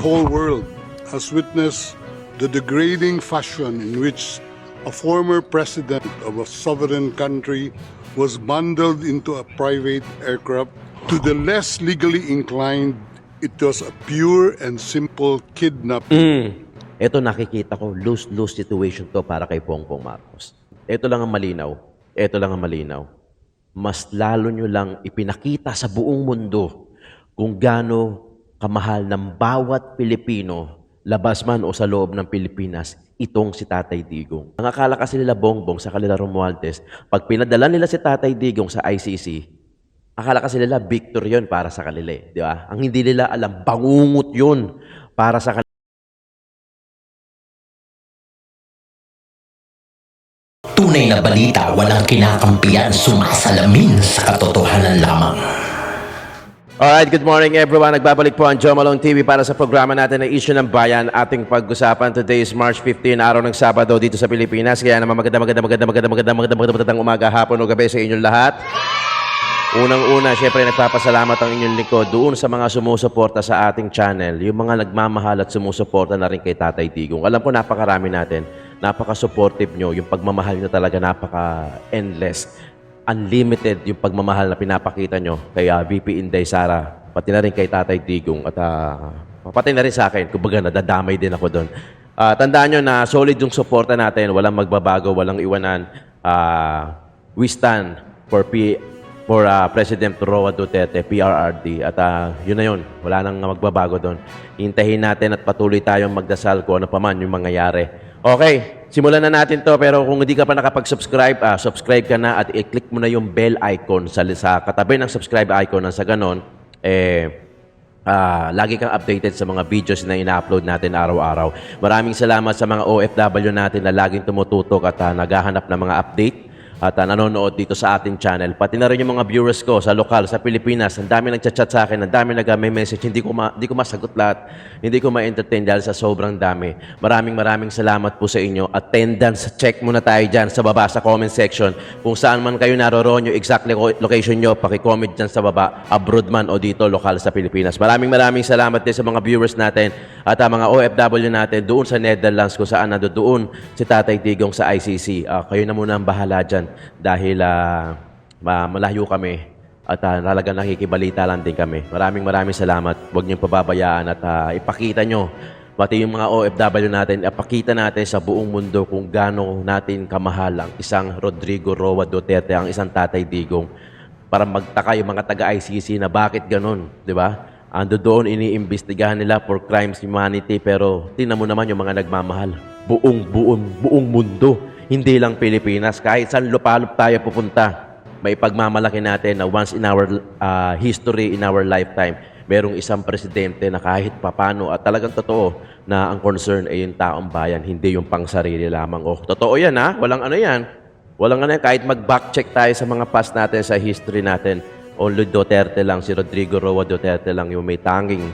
whole world has witnessed the degrading fashion in which a former president of a sovereign country was bundled into a private aircraft. To the less legally inclined, it was a pure and simple kidnapping. Ito nakikita ko, lose-lose situation to para kay Bongbong Marcos. Ito lang ang malinaw. Ito lang ang malinaw. Mas lalo nyo lang ipinakita sa buong mundo kung gaano kamahal ng bawat Pilipino, labas man o sa loob ng Pilipinas, itong si Tatay Digong. Ang akala kasi nila Bongbong sa kanila Romualdez, pag pinadala nila si Tatay Digong sa ICC, akala kasi nila victor yun para sa kanila. Di ba? Ang hindi nila alam, bangungot yun para sa kanila. Tunay na balita, walang kinakampiyan, sumasalamin sa katotohanan lamang. Alright, good morning everyone. Nagbabalik po ang Joe Malone TV para sa programa natin na Issue ng Bayan. Ating pag-usapan today is March 15, araw ng Sabado dito sa Pilipinas. Kaya naman magandang umaga, hapon o gabi sa inyong lahat. Unang-una, syempre nagpapasalamat ang inyong lingkod doon sa mga sumusuporta sa ating channel, yung mga nagmamahal at sumusuporta na rin kay Tatay Digong. Alam ko napakarami natin, napaka-supportive nyo, yung pagmamahal nyo talaga napaka-endless, unlimited yung pagmamahal na pinapakita nyo kay VP Inday Sara, pati na rin kay Tatay Digong at pati na rin sa akin, kumbaga nadadamay din ako doon. Tandaan nyo na solid yung suporta natin, walang magbabago, walang iwanan. We stand for President Roa Duterte, PRRD. At yun na yun. Wala nang magbabago doon. Hintayin natin at patuloy tayong magdasal kung ano pa man yung mangyayari. Okay, simulan na natin to. Pero kung hindi ka pa nakapag-subscribe, subscribe ka na at i-click mo na yung bell icon sa katabi ng subscribe icon. Nang sa ganon, lagi kang updated sa mga videos na ina-upload natin araw-araw. Maraming salamat sa mga OFW natin na laging tumututok at naghahanap ng mga update at nanonood dito sa ating channel. Pati na rin yung mga viewers ko sa lokal, sa Pilipinas. Ang dami nagchat-chat sa akin, ang dami may message. Hindi ko masagot lahat. Hindi ko ma-entertain dahil sa sobrang dami. Maraming salamat po sa inyo. Attendance, check muna tayo dyan sa baba sa comment section. Kung saan man kayo naroroon, yung exact location nyo, paki-comment dyan sa baba, abroad man o dito, lokal sa Pilipinas. Maraming salamat din sa mga viewers natin at mga OFW natin doon sa Netherlands kung saan doon si Tatay Digong sa ICC. Kayo na muna ang bahala dyan dahil malayo kami at talagang nakikibalita lang din kami. Maraming salamat. Huwag niyong pababayaan at ipakita nyo, pati yung mga OFW natin, ipakita natin sa buong mundo kung gaano natin kamahal ang isang Rodrigo Roa Duterte, ang isang Tatay Digong, para magtaka yung mga taga-ICC na bakit ganun, di ba? Ando doon, iniimbestigahan nila for crimes humanity, pero tingnan mo naman yung mga nagmamahal. Buong mundo. Hindi lang Pilipinas. Kahit saan lupalop tayo pupunta, may pagmamalaki natin na once in our history, in our lifetime, merong isang presidente na kahit papano at talagang totoo na ang concern ay yung taong bayan, hindi yung pangsarili lamang. Totoo yan ha? Walang ano yan. Kahit mag-backcheck tayo sa mga past natin, sa history natin, only Duterte lang, si Rodrigo Roa Duterte lang yung may tanging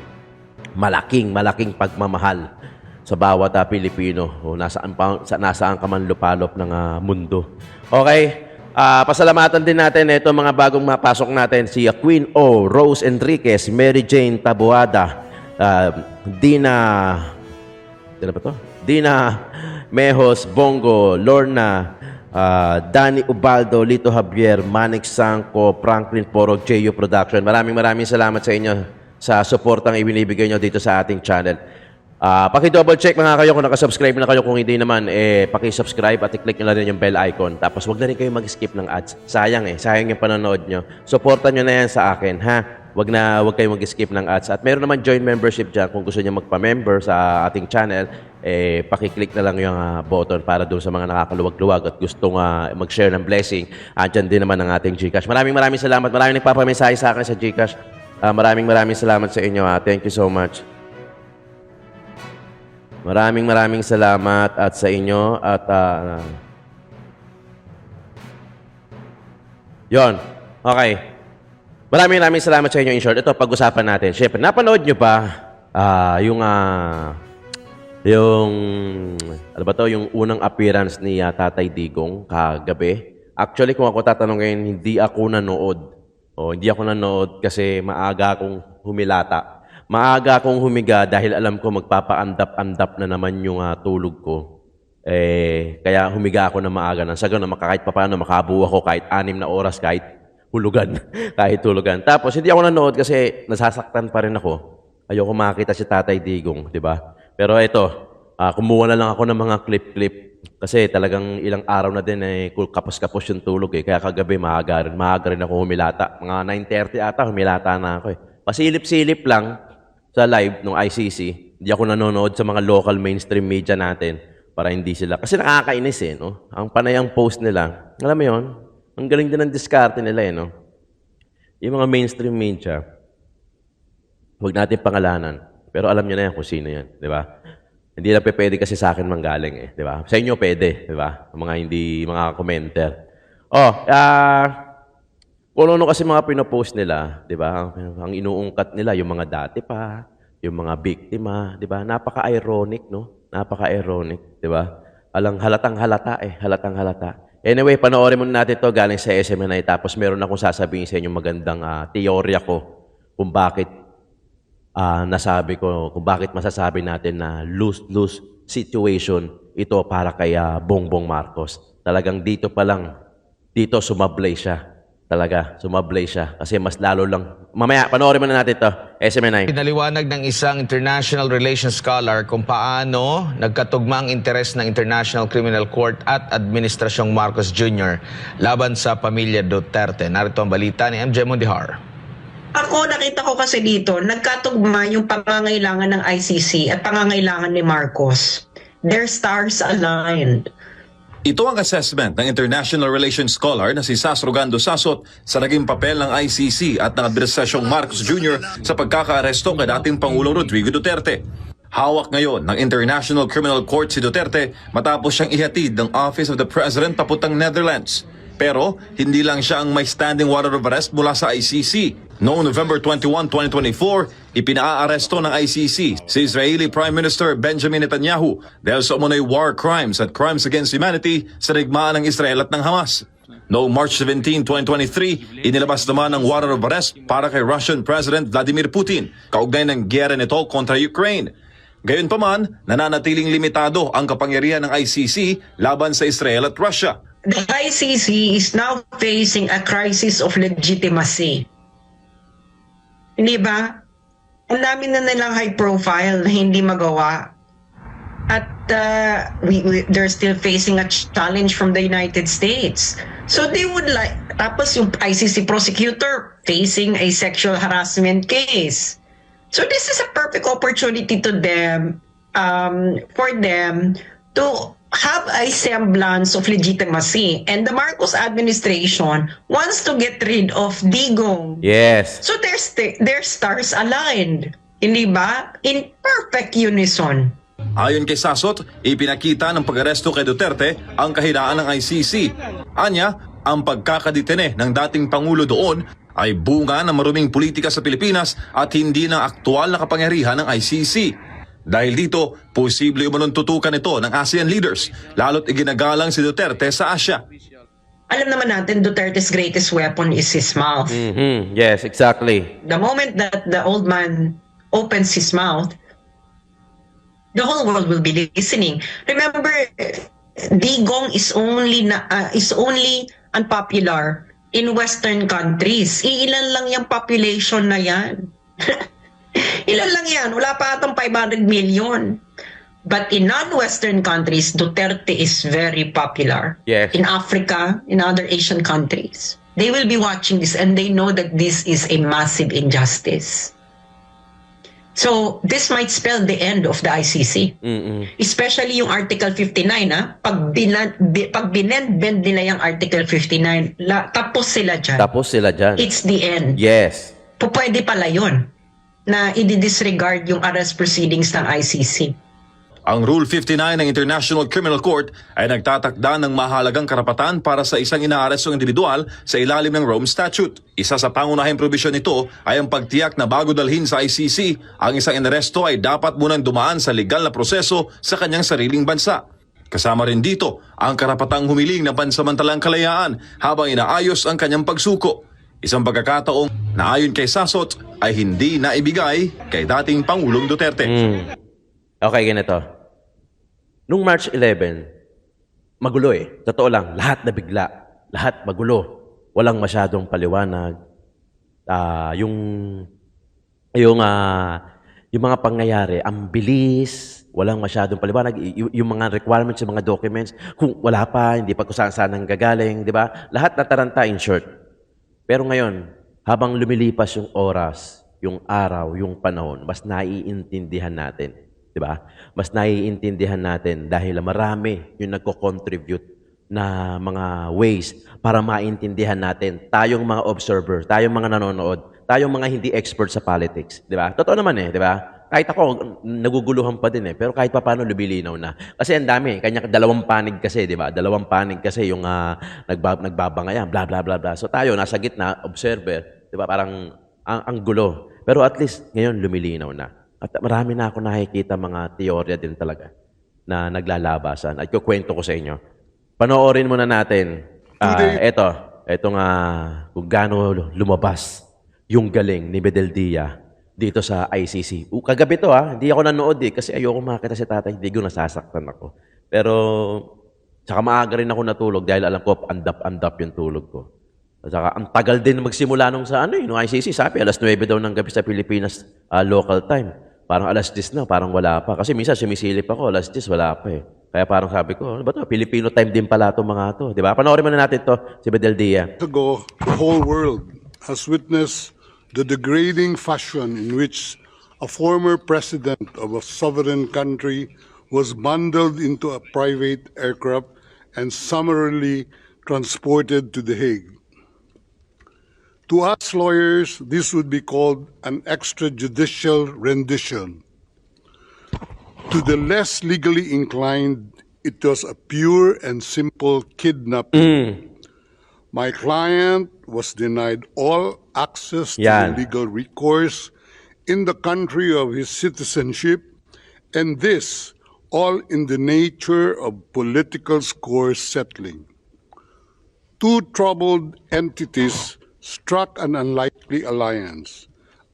malaking pagmamahal sa bawat Pilipino o nasaan ka man lupalop ng mundo. Okay, pasalamatan din natin ito mga bagong mapasok natin, si Queen O, Rose Enriquez, Mary Jane Tabuada, Dina Mejos, Bongo, Lorna, Danny Ubaldo, Lito Javier, Manik Sangco, Franklin Porog, JU Production. Maraming salamat sa inyo sa suportang ibinibigay nyo dito sa ating channel. Paki-double check mga kayo kung nakasubscribe na kayo. Kung hindi naman, paki-subscribe at i-click nyo na rin yung bell icon. Tapos wag na rin kayo mag-skip ng ads. Sayang yung panonood nyo. Supportan nyo na yan sa akin, ha? Wag kayo mag-skip ng ads. At meron naman join membership dyan. Kung gusto nyo magpa-member sa ating channel, paki-click na lang yung button para doon sa mga nakakaluwag-luwag at gustong mag-share ng blessing. Andyan din naman ang ating GCash. Maraming salamat. Maraming nagpapamensahe sa akin sa GCash. Maraming salamat sa inyo. Thank you so much. Maraming salamat at sa inyo at yon. Okay. Maraming salamat sa inyo in short. Ito pag-usapan natin. Syempre, napanood nyo ba yung ano ba to, yung unang appearance ni Tatay Digong kagabi? Actually, kung ako tatanungin, hindi ako nanood kasi maaga akong humilata. maaga akong humiga dahil alam ko magpapaandap-andap na naman yung tulog ko. Kaya humiga ako na maaga nang sa ganun, kahit papaano makabuo ako kahit 6 na oras, kahit hulugan, kahit hulugan. Tapos hindi ako nanood kasi nasasaktan pa rin ako. Ayoko makita si Tatay Digong, di ba? Pero ito, kumuha na lang ako ng mga clip-clip kasi talagang ilang araw na din kapos-kapos yung tulog eh. Kaya kagabi maaga rin ako humilata. Mga 9:30 ata humilata na ako eh. Pasilip-silip lang sa live ng ICC. Hindi ako nanonood sa mga local mainstream media natin para hindi sila. Kasi nakakainis eh, no? Ang panayang post nila, alam mo yun? Ang galing din ng diskarte nila eh, no? Yung mga mainstream media, huwag natin pangalanan. Pero alam niyo na yan kung sino yan, di ba? Hindi lang pwede kasi sa akin manggaling eh, di ba? Sa inyo pwede, di ba? Mga commenter. Kung ano kasi mga pinopost nila, di ba? Ang inuungkat nila, yung mga dati pa, yung mga biktima, di ba? Napaka-ironic, no? Napaka-ironic, di ba? Halatang halata. Anyway, panoorin muna natin to galing sa SMNI, tapos meron akong sasabihin sa inyo magandang teorya ko kung bakit nasabi ko kung bakit masasabi natin na lose-lose situation ito para kay Bongbong Marcos. Talagang dito pa lang, dito sumablay siya. Talaga, sumablay siya. Kasi mas lalo lang. Mamaya, panoorin muna natin ito. SMNI. Pinaliwanag ng isang international relations scholar kung paano nagkatugma ang interes ng International Criminal Court at Administrasyong Marcos Jr. laban sa pamilya Duterte. Narito ang balita ni MJ Mondihar. Ako, nakita ko kasi dito, nagkatugma yung pangangailangan ng ICC at pangangailangan ni Marcos. Their stars aligned. Ito ang assessment ng international relations scholar na si Sas Rogando Sasot sa naging papel ng ICC at ng Administrasyong Marcos Jr. sa pagkakaaresto kay dating Pangulong Rodrigo Duterte. Hawak ngayon ng International Criminal Court si Duterte matapos siyang ihatid ng Office of the President papuntang Netherlands. Pero hindi lang siya ang may standing warrant of arrest mula sa ICC. Noong November 21, 2024, ipinaaresto ng ICC si Israeli Prime Minister Benjamin Netanyahu dahil sa umunoy war crimes at crimes against humanity sa digmaan ng Israel at ng Hamas. Noong March 17, 2023, inilabas naman ang warrant of arrest para kay Russian President Vladimir Putin, kaugnay ng giyera nito kontra Ukraine. Gayunpaman, nananatiling limitado ang kapangyarihan ng ICC laban sa Israel at Russia. The ICC is now facing a crisis of legitimacy. Hindi ba? Ang dami na nilang high profile na hindi magawa. At they're still facing a challenge from the United States. So they would like, tapos yung ICC prosecutor facing a sexual harassment case. So this is a perfect opportunity to them, for them to have a semblance of legitimacy. And the Marcos administration wants to get rid of Digong. Yes. So their stars aligned. Hindi ba? In perfect unison. Ayon kay Sasot, ipinakita ng pag-aresto kay Duterte ang kahinaan ng ICC. Anya, ang pagkakadetene ng dating Pangulo doon ay bunga ng maruming politika sa Pilipinas at hindi ng aktual na kapangyarihan ng ICC. Dahil dito, posible umunong tutukan ito ng ASEAN leaders, lalo't iginagalang si Duterte sa Asia. Alam naman natin, Duterte's greatest weapon is his mouth. Yes, exactly. The moment that the old man opens his mouth, the whole world will be listening. Remember, Digong is only unpopular in Western countries. Iilan lang yung population na yan. Ilan lang yan? Wala pa atang 500 million. But in non-Western countries, Duterte is very popular. Yes. In Africa, in other Asian countries. They will be watching this and they know that this is a massive injustice. So, this might spell the end of the ICC. Especially yung Article 59, Pag binend nila yung Article 59, tapos sila dyan. Tapos sila dyan. It's the end. Yes. Pwede pala yun na i-disregard yung arrest proceedings ng ICC. Ang Rule 59 ng International Criminal Court ay nagtatakda ng mahalagang karapatan para sa isang inaarestong individual sa ilalim ng Rome Statute. Isa sa pangunahing probisyon nito ay ang pagtiyak na bago dalhin sa ICC, ang isang inaresto ay dapat munang dumaan sa legal na proseso sa kanyang sariling bansa. Kasama rin dito ang karapatang humiling ng pansamantalang kalayaan habang inaayos ang kanyang pagsuko. Isang pagkakataong na ayon kay Sasot ay hindi naibigay kay dating Pangulong Duterte. Okay, ganito. Nung March 11, magulo eh. Totoo lang, lahat na bigla. Lahat magulo. Walang masyadong paliwanag. Yung mga pangyayari, ang bilis, walang masyadong paliwanag. Yung mga requirements, yung mga documents, kung wala pa, hindi pa kung saan ang gagaling, di ba? Lahat nataranta in short. Pero ngayon, habang lumilipas yung oras, yung araw, yung panahon, mas naiintindihan natin. Di ba? Mas naiintindihan natin dahil marami yung nagko-contribute na mga ways para maintindihan natin. Tayong mga observer, tayong mga nanonood, tayong mga hindi expert sa politics. Di ba? Totoo naman eh, di ba? Kahit ako, naguguluhan pa din eh. Pero kahit pa paano, lumilinaw na. Kasi ang dami. Kanya dalawang panig kasi, di ba? Dalawang panig kasi yung nagbabangayan, bla bla bla bla. So tayo, nasa gitna, observer. Di ba? Parang ang gulo. Pero at least, ngayon, lumilinaw na. At marami na ako nakikita mga teorya din talaga na naglalabasan. At kukwento ko sa inyo. Panoorin muna natin. Ito nga, kung gaano lumabas yung galing ni Bedeldia dito sa ICC. Kagabi to hindi ako nanood kasi ayoko makita si tatay, hindi ko nasasaktan ako. Pero, saka maaga rin ako natulog dahil alam ko, andap yung tulog ko. At saka, ang tagal din magsimula nung nung ICC, sabi, alas 9 daw ng gabi sa Pilipinas local time. Parang alas 10 na, parang wala pa. Kasi minsan sumisilip ako, alas 10, wala pa eh. Kaya parang sabi ko, ano ba to? Filipino time din pala itong mga to. Di ba? Panoorin mo na natin to, si Bedeldia. Ago, the whole world has witnessed the degrading fashion in which a former president of a sovereign country was bundled into a private aircraft and summarily transported to The Hague. To us lawyers, this would be called an extrajudicial rendition. To the less legally inclined, it was a pure and simple kidnapping. My client was denied all access to Yan. legal recourse in the country of his citizenship, and this all in the nature of political score settling. Two troubled entities struck an unlikely alliance,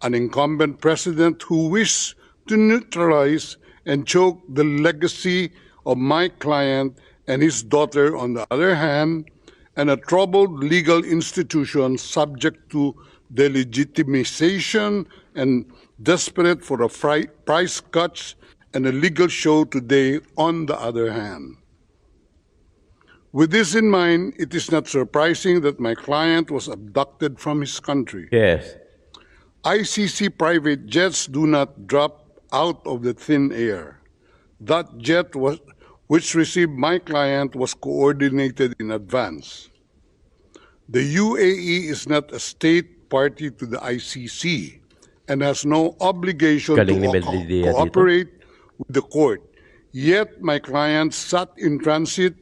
an incumbent president who wished to neutralize and choke the legacy of my client and his daughter on the other hand, and a troubled legal institution subject to delegitimization and desperate for a price cuts and a legal show today on the other hand. With this in mind, it is not surprising that my client was abducted from his country. Yes. ICC private jets do not drop out of the thin air. That jet which received my client was coordinated in advance. The UAE is not a state party to the ICC and has no obligation Galing ni to Bedeldia dito. cooperate with the court. Yet my client sat in transit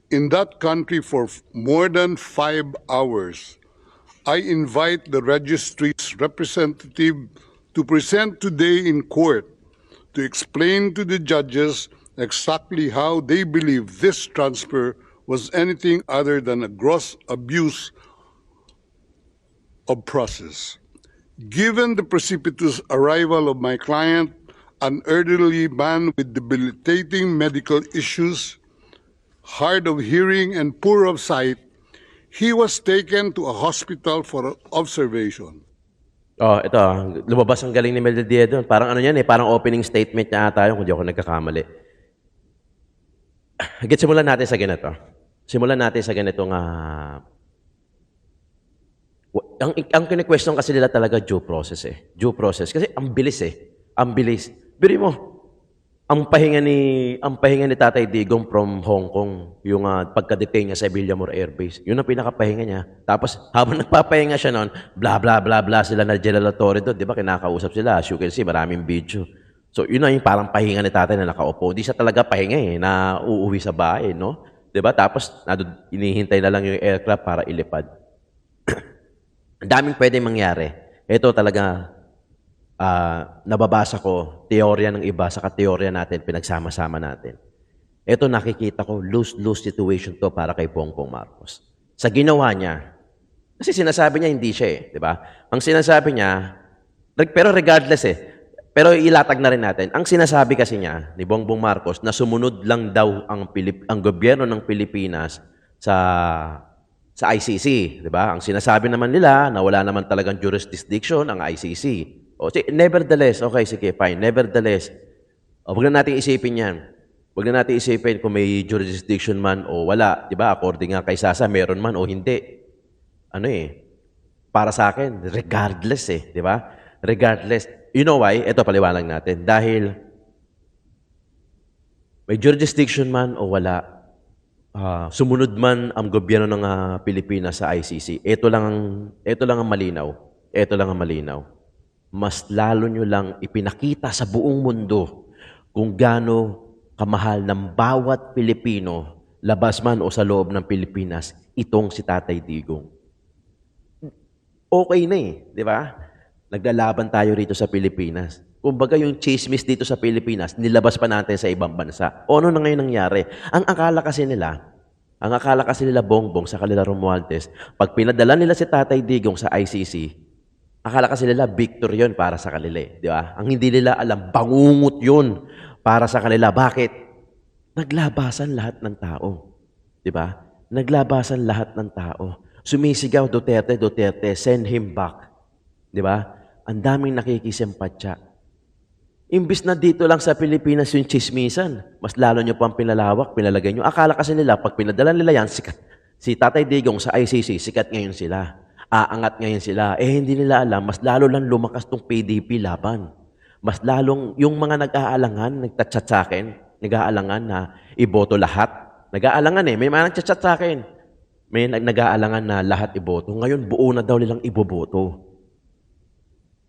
in that country for more than 5 hours. I invite the registry's representative to present today in court to explain to the judges exactly how they believe this transfer was anything other than a gross abuse of process. Given the precipitous arrival of my client, an elderly man with debilitating medical issues, hard of hearing and poor of sight, he was taken to a hospital for observation. Oh, ito. Lumabas ang galing ni Bedeldia doon. Parang ano yan parang opening statement niya ata yun, kung di ako nagkakamali. Simulan natin sa ganito. Simulan natin sa ganitong ang kine-question kasi nila talaga due process eh. Due process. Kasi ang bilis eh. Ang bilis. Biri mo, ang pahinga ni Tatay Digong from Hong Kong, yung pagka-detain niya sa Villamor Air Base, yun ang pinakapahinga niya. Tapos, habang nagpapahinga siya noon, bla bla bla bla sila na General doon, di ba? Kinakausap sila. As you can see, maraming video. So, yun na yung parang pahinga ni Tatay na nakaupo. Hindi siya talaga pahinga na uuwi sa bahay, no? Di ba? Tapos, inihintay na lang yung aircraft para ilipad. Ang daming pwedeng mangyari. Ito talaga, nababasa ko, teorya ng iba, saka teorya natin, pinagsama-sama natin. Ito nakikita ko, lose-lose situation to para kay Bongbong Marcos. Sa ginawa niya, Kasi sinasabi niya hindi siya di ba? Ang sinasabi niya, pero regardless pero ilatag na rin natin. Ang sinasabi kasi niya ni Bongbong Marcos na sumunod lang daw ang gobyerno ng Pilipinas sa ICC, di ba? Ang sinasabi naman nila na wala naman talagang jurisdiction ang ICC. Nevertheless, okay, sige, fine. Nevertheless, huwag na natin isipin yan. Huwag na natin isipin kung may jurisdiction man o wala. Di ba? According nga kay Sasa, meron man o hindi. Para sa akin, regardless di ba? Regardless. You know why? Ito, paliwanag natin. Dahil may jurisdiction man o wala, sumunod man ang gobyerno ng Pilipinas sa ICC, ito lang ang malinaw. Ito lang ang malinaw. Mas lalo nyo lang ipinakita sa buong mundo kung gaano kamahal ng bawat Pilipino, labas man o sa loob ng Pilipinas, itong si Tatay Digong. Okay na di ba? Naglalaban tayo rito sa Pilipinas. Kumbaga yung chismis dito sa Pilipinas, nilabas pa natin sa ibang bansa. O ano na ngayon nangyari? Ang akala kasi nila Bongbong sa kanila Romualdez, pag pinadala nila si Tatay Digong sa ICC, akala kasi nila victory yun para sa kanila di ba? Ang hindi nila alam, bangungot yun para sa kanila. Bakit? Naglabasan lahat ng tao. Di ba? Naglabasan lahat ng tao. Sumisigaw, Duterte, send him back. Di ba? Ang daming nakikisempatya. Imbis na dito lang sa Pilipinas yung chismisan, mas lalo nyo pang pinalawak, pinalagay nyo. Akala kasi nila, pag pinadala nila yan, sikat. Si Tatay Digong sa ICC, sikat ngayon sila. Aangat ngayon sila. Hindi nila alam, mas lalo lang lumakas tong PDP laban. Mas lalong, yung mga nag-aalangan, nagtatchat sa akin, nag-aalangan na iboto lahat. Nag-aalangan may mga nagtatchat sa akin. May nag-aalangan na lahat iboto. Ngayon, buo na daw nilang iboboto.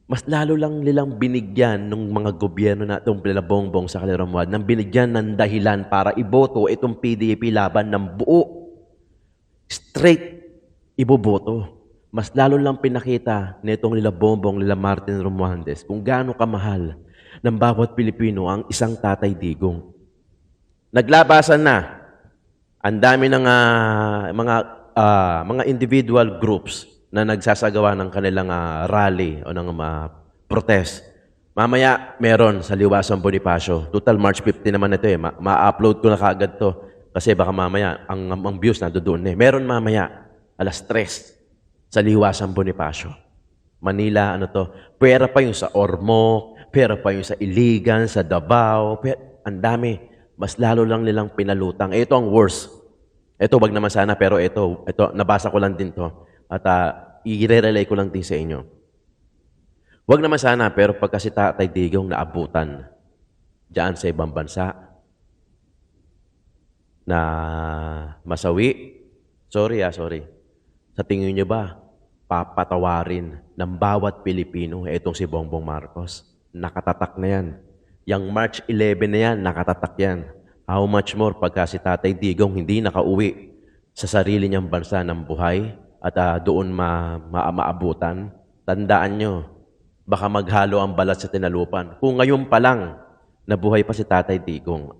Mas lalo lang nilang binigyan ng mga gobyerno na itong Bongbong sa kanila Romuald, nang binigyan ng dahilan para iboto itong PDP laban ng buo. Straight iboboto. Mas lalo lang pinakita nitong nila Bongbong, nila Martin Romualdez kung gaano kamahal ng bawat Pilipino ang isang Tatay Digong. Naglabasan na. Ang dami ng mga individual groups na nagsasagawa ng kanilang rally o ng protest. Mamaya, meron sa Liwasang Bonifacio. Total March 15 naman ito Ma-upload ko na kaagad to. Kasi baka mamaya, ang views na doon Meron mamaya, alas 3 sa Liwasang Bonifacio. Manila, pera pa yung sa Ormoc, pera pa yung sa Iligan, sa Davao. Ang dami. Mas lalo lang nilang pinalutang. Ito ang worst. Ito, wag naman sana, pero ito nabasa ko lang din to. At i-relay ko lang din sa inyo. Wag naman sana, pero pagka si Tatay Digong naabutan diyan sa ibang bansa na masawi, sorry. Sa tingin niyo ba, papatawarin ng bawat Pilipino itong si Bongbong Marcos? Nakatatak na yan. Yang March 11 na yan, nakatatak yan. How much more pagka si Tatay Digong hindi nakauwi sa sarili niyang bansa ng buhay at doon maabutan? Tandaan nyo, baka maghalo ang balat sa tinalupan. Kung ngayon pa lang nabuhay pa si Tatay Digong,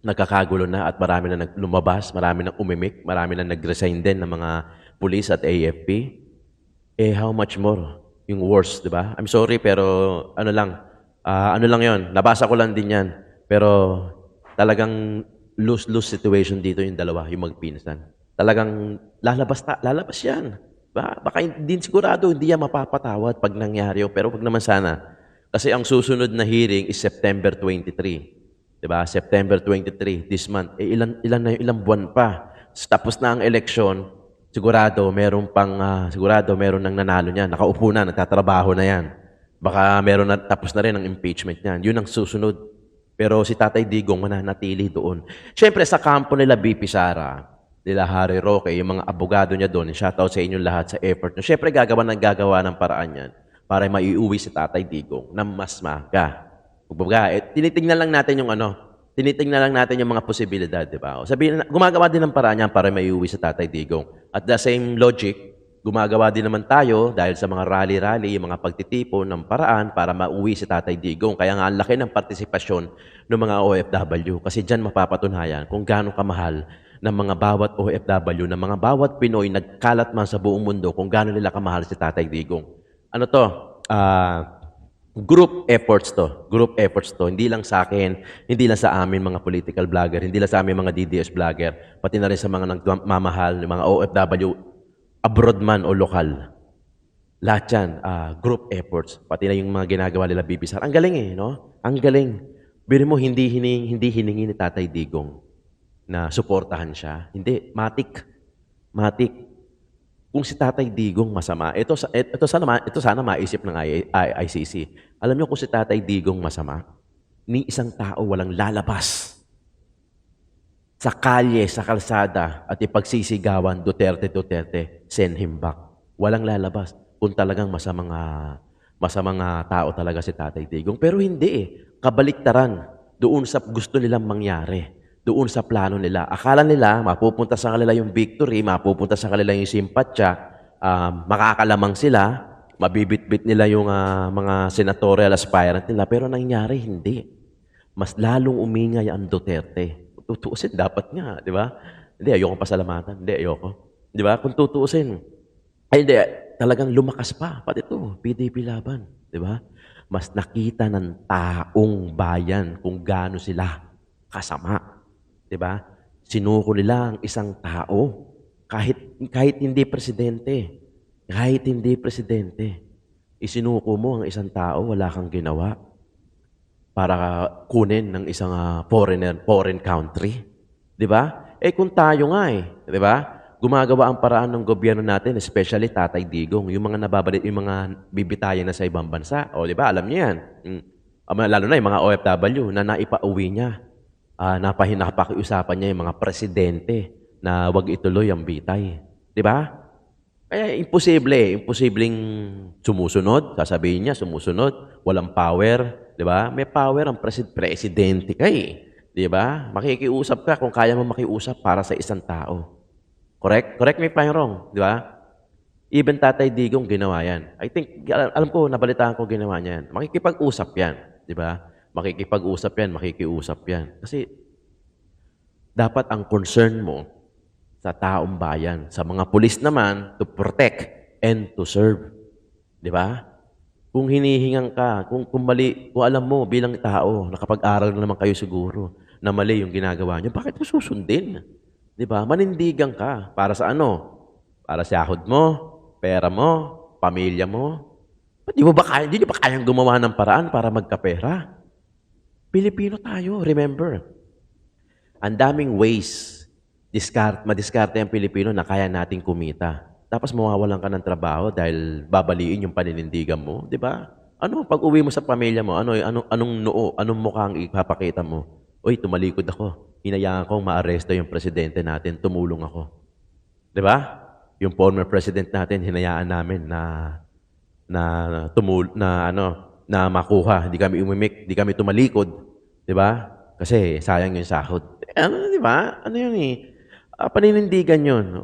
nagkakagulo na at marami na lumabas, marami na umimik, marami na nag-resign din ng mga pulis at AFP. How much more? Yung worst, di ba? I'm sorry, pero ano lang yon. Nabasa ko lang din yan. Pero talagang lose-lose situation dito yung dalawa, yung magpinsan. Talagang lalabas yan. Baka hindi sigurado, hindi yan mapapatawad pag nangyari yun. Pero wag naman sana. Kasi ang susunod na hearing is September 23. Diba? September 23, this month. Ilang buwan pa. Tapos na ang eleksyon, sigurado meron nang nanalo niyan. Nakaupo na, nagtatrabaho na yan. Baka tapos na rin ang impeachment niyan. Yun ang susunod. Pero si Tatay Digong mananatili doon. Siyempre, sa kampo nila BP Sara, nila Harry Roque, yung mga abogado niya doon, shoutout sa inyo lahat sa effort niyo. Siyempre, gagawa ng paraan yan para maiuwi si Tatay Digong na mas maga. Tinitingnan lang natin yung mga posibilidad, di ba? Gumagawa din ng paraan yan para maiuwi si Tatay Digong. At the same logic, gumagawa din naman tayo dahil sa mga rally-rally, yung mga pagtitipon ng paraan para mauwi si Tatay Digong. Kaya nga ang laki ng partisipasyon ng mga OFW kasi diyan mapapatunayan kung gaano kamahal ng mga bawat OFW, ng mga bawat Pinoy nagkalat man sa buong mundo kung gaano nila kamahal si Tatay Digong. Ano to? Group efforts to. Group efforts to. Hindi lang sa akin, hindi lang sa amin mga political vlogger, hindi lang sa amin mga DDS vlogger, pati na rin sa mga nagmamahal, yung mga OFW, abroad man o lokal. Lahat yan, group efforts. Pati na yung mga ginagawa nila Bibisar. Ang galing no? Ang galing. Biro mo, hindi hiningi ni Tatay Digong na suportahan siya. Hindi. Matik. Kung si Tatay Digong masama, ito sana maisip ng ICC. Alam niyo kung si Tatay Digong masama, ni isang tao walang lalabas sa kalye, sa kalsada, at ipagsisigawan, Duterte, send him back. Walang lalabas kung talagang masamang tao talaga si Tatay Digong. Pero hindi Kabaliktaran doon sa gusto nilang mangyari. Doon sa plano nila. Akala nila, mapupunta sa kanila yung victory, mapupunta sa kanila yung simpatsya, makakalamang sila, mabibitbit nila yung mga senatorial aspirant nila, pero nangyari hindi. Mas lalong umingay ang Duterte. Tutuusin, dapat nga, di ba? Hindi, ayokong pasalamatan. Hindi, ayoko. Di ba? Kung tutuusin, ay hindi, talagang lumakas pa. Pati ito, PDP laban. Di ba? Mas nakita ng taong bayan kung gaano sila kasama. Diba? Sinuko nila ang isang tao kahit hindi presidente. Kahit hindi presidente. Isinuko mo ang isang tao, wala kang ginawa para kunin ng isang foreign country. 'Di ba? Kung tayo nga 'di ba? Gumagawa ang paraan ng gobyerno natin, especially Tatay Digong, yung mga nababalik, yung mga bibitayan na sa ibang bansa. O 'di ba? Alam niyo 'yan. Lalo na yung mga OFW na naipauwi niya. Napakiusapan niya yung mga presidente na wag ituloy ang bitay. Di ba? Kaya imposibleng sumusunod. Sasabihin niya, sumusunod. Walang power. Di ba? May power ang presidente ka Di ba? Makikiusap ka kung kaya mo makiusap para sa isang tao. Correct? Correct me if I'm wrong. Di ba? Even Tatay Digong ginawa yan. I think, alam ko, nabalitaan ko ginawa niya yan. Makikipag-usap yan. Di ba? Makikipag-usap yan, makikiusap yan. Kasi dapat ang concern mo sa taong bayan. Sa mga pulis naman, to protect and to serve. Di ba? Kung hinihingan ka, kung mali, kung alam mo bilang tao, nakapag-aral na naman kayo siguro, na mali yung ginagawa niyo, bakit mo susundin? Di ba? Manindigan ka. Para sa ano? Para sa sahod mo, pera mo, pamilya mo. Di ba kayang gumawa ng paraan para magkapera? Pilipino tayo, remember. Ang daming ways madiskarte ang Pilipino na kaya nating kumita. Tapos mawawalan ka ng trabaho dahil babaliin yung paninindigan mo, di ba? Ano, pag uwi mo sa pamilya mo, anong mukha ang ipapakita mo? Uy, tumalikod ako. Hinayaan kong maaresto yung presidente natin, tumulong ako. Di ba? Yung former president natin, hinayaan namin na makuha. Hindi kami umimik, hindi kami tumalikod. Di ba? Kasi sayang yung sahod. Di ba? Ano yun paninindigan yun.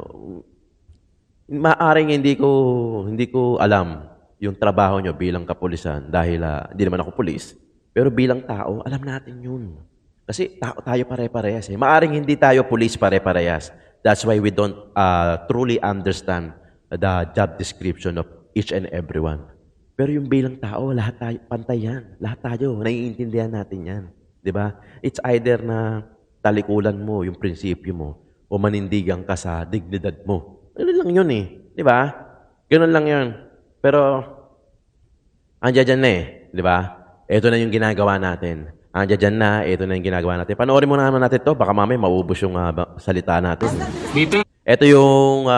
Maaring hindi ko alam yung trabaho nyo bilang kapulisan dahil hindi naman ako pulis. Pero bilang tao, alam natin yun. Kasi tayo pare-parehas. Maaring hindi tayo pulis pare-parehas. That's why we don't truly understand the job description of each and everyone. Pero yung bilang tao, lahat tayo, pantay yan. Lahat tayo, naiintindihan natin yan. Di ba? It's either na talikulan mo yung prinsipyo mo o manindigan ka sa dignidad mo. Ganun lang yun Di ba? Ganun lang yun. Pero, andiyan na Di ba? Ito na yung ginagawa natin. Andiyan na, ito na yung ginagawa natin. Panoorin mo naman natin to baka mamaya maubos yung salita natin. Ito yung,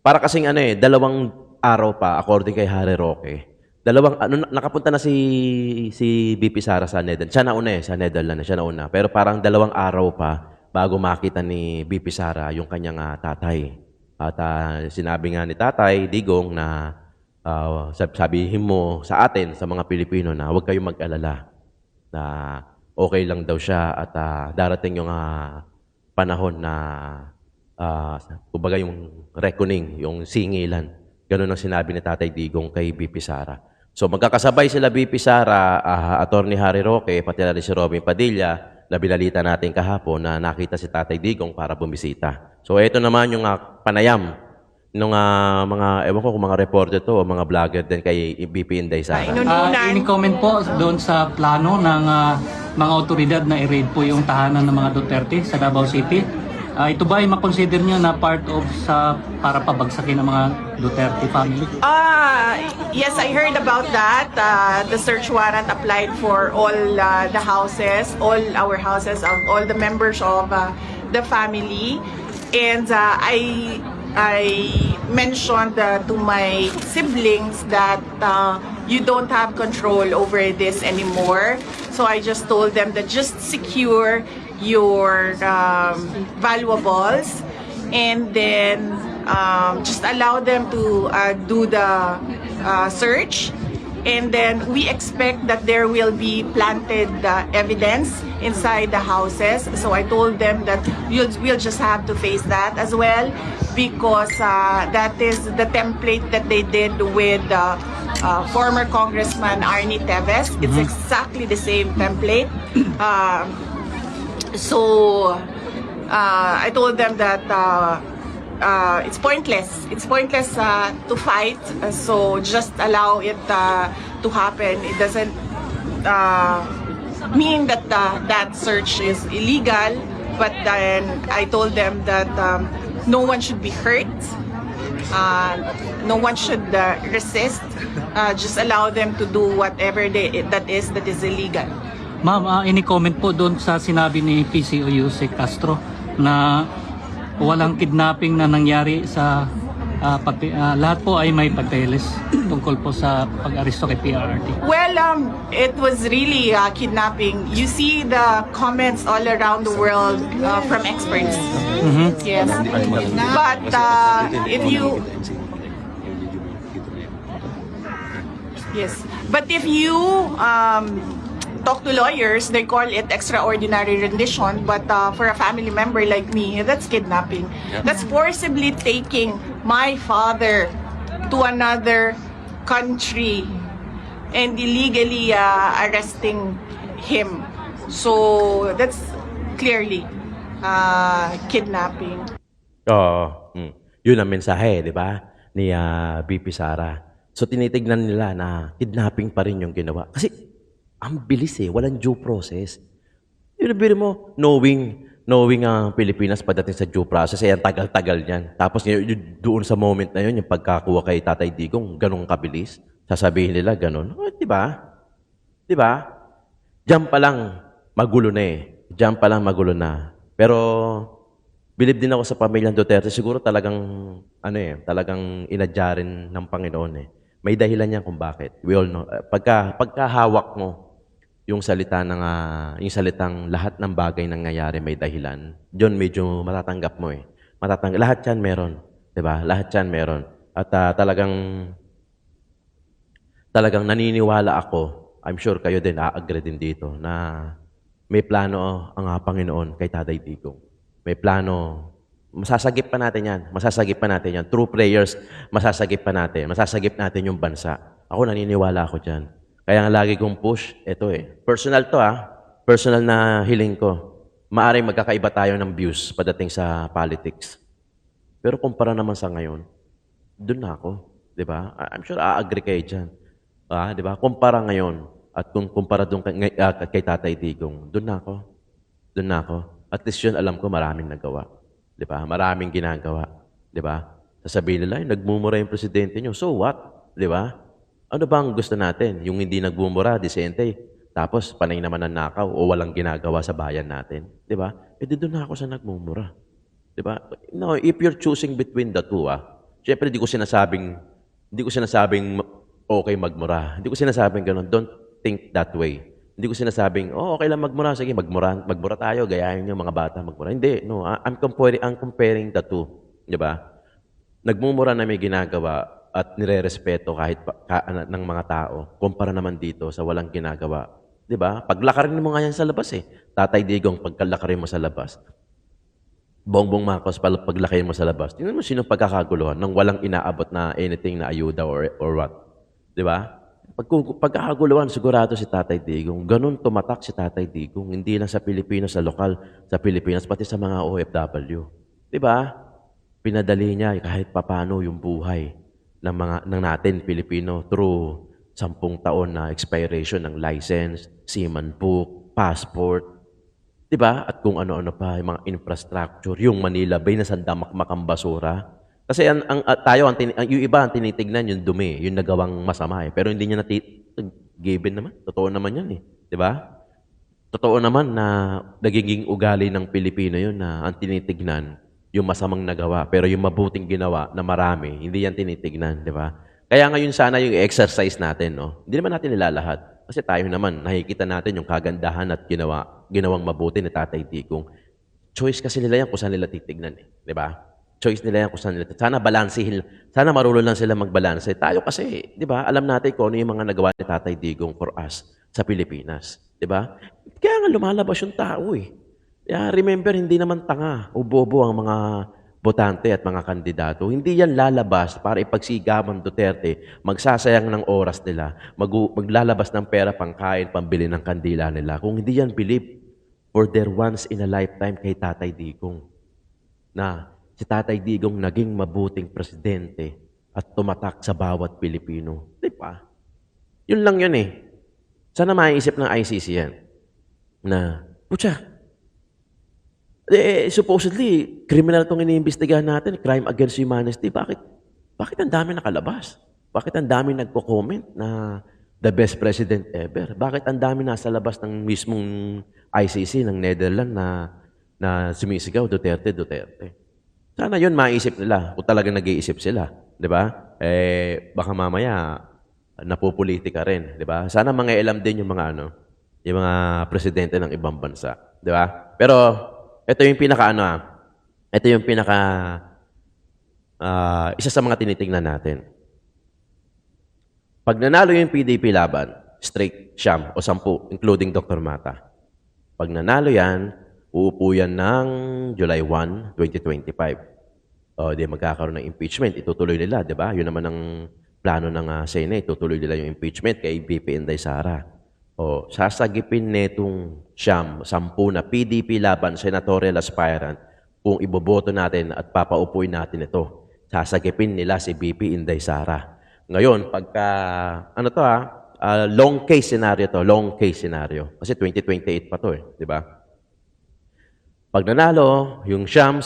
para kasing dalawang araw pa, according kay Harry Roque, nakapunta na si VP Sara sa Netherlands. Siya nauna sa Netherlands, siya nauna. Pero parang 2 araw pa bago makita ni VP Sara yung kanyang tatay. At sinabi nga ni Tatay Digong na sabihin mo sa atin, sa mga Pilipino, na huwag kayong mag-alala na okay lang daw siya at darating yung panahon na kumbaga yung reckoning, yung singilan. Ganun ang sinabi ni Tatay Digong kay BP Sara. So magkakasabay sila BP Sara, Attorney Harry Roque, pati na rin si Robin Padilla, na binalita natin kahapon na nakita si Tatay Digong para bumisita. So ito naman yung panayam ng mga, ewan ko kung mga reporter to o mga vlogger din kay BP Inday Sara. Ini-comment po doon sa plano ng mga otoridad na i-raid po yung tahanan ng mga Duterte sa Davao City. Ito ba ay makonsider nyo na part of para pabagsakin ng mga Duterte family? Yes, I heard about that. The search warrant applied for all the houses, all our houses, of all the members of the family. And I mentioned to my siblings that you don't have control over this anymore. So I just told them that just secure your valuables and then just allow them to do the search. And then we expect that there will be planted evidence inside the houses. So I told them that we'll just have to face that as well, because that is the template that they did with former Congressman Arnie Teves. It's exactly the same template. So I told them that it's pointless. It's pointless to fight. So just allow it to happen. It doesn't mean that that search is illegal. But then I told them that no one should be hurt. No one should resist. Just allow them to do whatever that is illegal. Ma'am, ini-comment po doon sa sinabi ni PCO Yusek Castro na walang kidnapping na nangyari sa lahat po ay may papeles tungkol po sa pag-aresto kay PRRD. Well, it was really kidnapping. You see the comments all around the world from experts. Yes. But if you talk to lawyers, they call it extraordinary rendition, but for a family member like me, that's kidnapping. That's forcibly taking my father to another country and illegally arresting him. So that's clearly kidnapping. Yun ang mensahe, di ba, ni BP Sara. So tinitignan nila na kidnapping pa rin yung ginawa. Kasi ang bilis walang due process. Yung mo, knowing ang Pilipinas pagdating sa due process, ang tagal-tagal niyan. Tapos doon sa moment na yun, yung pagkakuha kay Tatay Digong, ganun kabilis. Sasabihin nila, ganun. Di ba? Di ba? Diyan pa lang, magulo na Diyan pa lang, magulo na. Pero, bilib din ako sa pamilyang Duterte. Siguro talagang, talagang inadya rin ng Panginoon May dahilan yan kung bakit. We all know. Pagkahawak mo, yung salitang lahat ng bagay nangyayari may dahilan, diyon medyo matatanggap mo lahat yan meron, 'di ba? Lahat yan meron. At talagang naniniwala ako, I'm sure kayo din agree din dito na may plano ang Panginoon kay Tatay Digong. May plano. Masasagip pa natin yan. Through prayers, masasagip natin yung bansa. Ako naniniwala ako diyan. Kaya nga lagi kong push, personal to personal na hiling ko. Maaring magkakaiba tayo ng views pagdating sa politics. Pero kumpara naman sa ngayon, doon na ako. Di ba? I'm sure agree kayo dyan. Di ba? Kumpara ngayon at kung kumpara doon kay Tatay Digong, doon na ako. At least yun, alam ko maraming nagawa. Di ba? Maraming ginagawa. Di ba? Sasabihin nila, nagmumura yung presidente nyo. So what? Di ba? Ano ba ang gusto natin? Yung hindi nagbumura, disente, tapos panay naman ang nakaw o walang ginagawa sa bayan natin. Di ba? Doon na ako sa nagmumura. Di ba? No, if you're choosing between the two, syempre di ko sinasabing okay magmura. Hindi ko sinasabing ganun. Don't think that way. Hindi ko sinasabing, okay lang magmura. Sige, magmura tayo. Gayahin yung mga bata magmura. Hindi. No, I'm comparing the two. Di ba? Nagmumura na may ginagawa at nire-respeto kahit ng mga tao, kumpara naman dito sa walang ginagawa. Di ba? Paglakarin mo nga yan sa labas Tatay Digong, pagkalakarin mo sa labas, Bongbong Marcos, paglaki mo sa labas, tingnan mo sino pagkakaguluhan nang walang inaabot na anything na ayuda or what. Di ba? Pagkakaguluhan, sigurado si Tatay Digong. Ganun tumatak si Tatay Digong. Hindi lang sa Pilipinas, sa lokal, sa Pilipinas, pati sa mga OFW. Di ba? Pinadali niya kahit papano yung buhay ng natin, Pilipino, through 10 taon na expiration ng license, seaman book, passport, diba? At kung ano-ano pa, yung mga infrastructure, yung Manila Bay na sandamakmakang basura. Kasi yung iba ang tinitignan yung dumi, yung nagawang masama eh. Pero hindi niya given naman. Totoo naman yan eh. Diba? Totoo naman na nagiging ugali ng Pilipino yun na ang tinitignan yung masamang nagawa. Pero yung mabuting ginawa na marami, hindi yan tinitignan. Diba? Kaya ngayon sana yung exercise natin, no? Hindi naman natin nilalahat. Kasi tayo naman, nakikita natin yung kagandahan at ginawang mabuti ni Tatay Digong. Choice kasi nila yan kung saan nila titignan. Eh. Di ba? Choice nila yan kung saan nila. Sana balansihin. Sana marunong lang sila magbalanse. Tayo kasi, di ba? Alam natin kung ano yung mga nagawa ni Tatay Digong for us sa Pilipinas. Di ba? Kaya nga lumalabas yung tao eh. Kaya remember, hindi naman tanga o bobo ang mga botante at mga kandidato. Hindi yan lalabas para ipagsigaman Duterte, magsasayang ng oras nila, maglalabas ng pera pangkain, pambili ng kandila nila. Kung hindi yan believe for their once in a lifetime kay Tatay Digong. Na si Tatay Digong naging mabuting presidente at tumatak sa bawat Pilipino. Di ba? Yun lang yun eh. Sana maiisip ng ICC yan. Na, putya, supposedly, criminal itong iniimbestigahan natin, crime against humanity. Bakit ang dami nakalabas? Bakit ang dami nagko-comment na the best president ever? Bakit ang dami nasa labas ng mismong ICC ng Netherlands na sumisigaw, Duterte, Duterte? Sana yun maisip nila kung talagang nag-iisip sila. Di ba? Baka mamaya napupolitika rin. Di ba? Sana mga ilam din yung mga presidente ng ibang bansa. Di ba? Pero, ito yung isa sa mga tinitingnan natin. Pag nanalo yung PDP laban, straight, siyam o 10, including Dr. Mata. Pag nanalo yan, uupo yan ng July 1, 2025. O, di magkakaroon ng impeachment. Itutuloy nila, di ba? Yun naman ang plano ng Senate. Itutuloy nila yung impeachment kay BP Inday Sara. O, sasagipin netong 10 na PDP laban senatorial aspirant kung iboboto natin at papaupuin natin ito. Sasagipin nila si BP Inday Sara. Ngayon, pagka, long case scenario to, long case scenario. Kasi 2028 pa to eh, di ba? Pag nanalo, yung 10,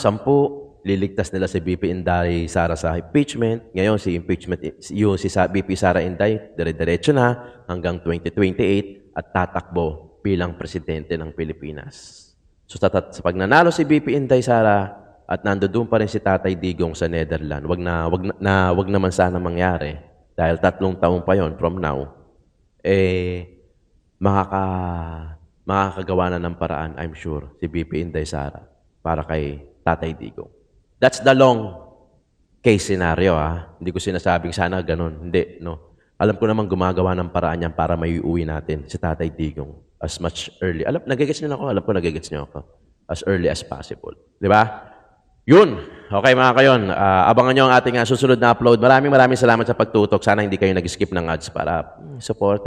liligtas nila si BP Inday Sara sa impeachment. Ngayon, si BP Sara Inday, dire-diretso na hanggang 2028 at tatakbo bilang presidente ng Pilipinas. So, pag nanalo si BP Inday Sara at nandoon pa rin si Tatay Digong sa Netherlands, wag naman sana mangyari dahil 3 taon pa yon from now, makakagawa na ng paraan, I'm sure, si BP Inday Sara para kay Tatay Digong. That's the long case scenario, ha? Hindi ko sinasabing sana ganun. Hindi, no? Alam ko naman gumagawa ng paraan yan para maiuwi natin si Tatay Digong as much early. Nagigets niyo ako? Alam ko nagigets niyo ako. As early as possible. Di ba? Yun. Okay mga kayon. Abangan nyo ang ating susunod na upload. Maraming salamat sa pagtutok. Sana hindi kayo nag-skip ng ads para support,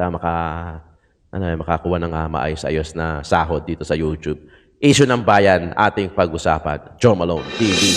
makakuha ng maayos-ayos na sahod dito sa YouTube. Issue ng bayan, ating pag-usapan. Joe Malone TV.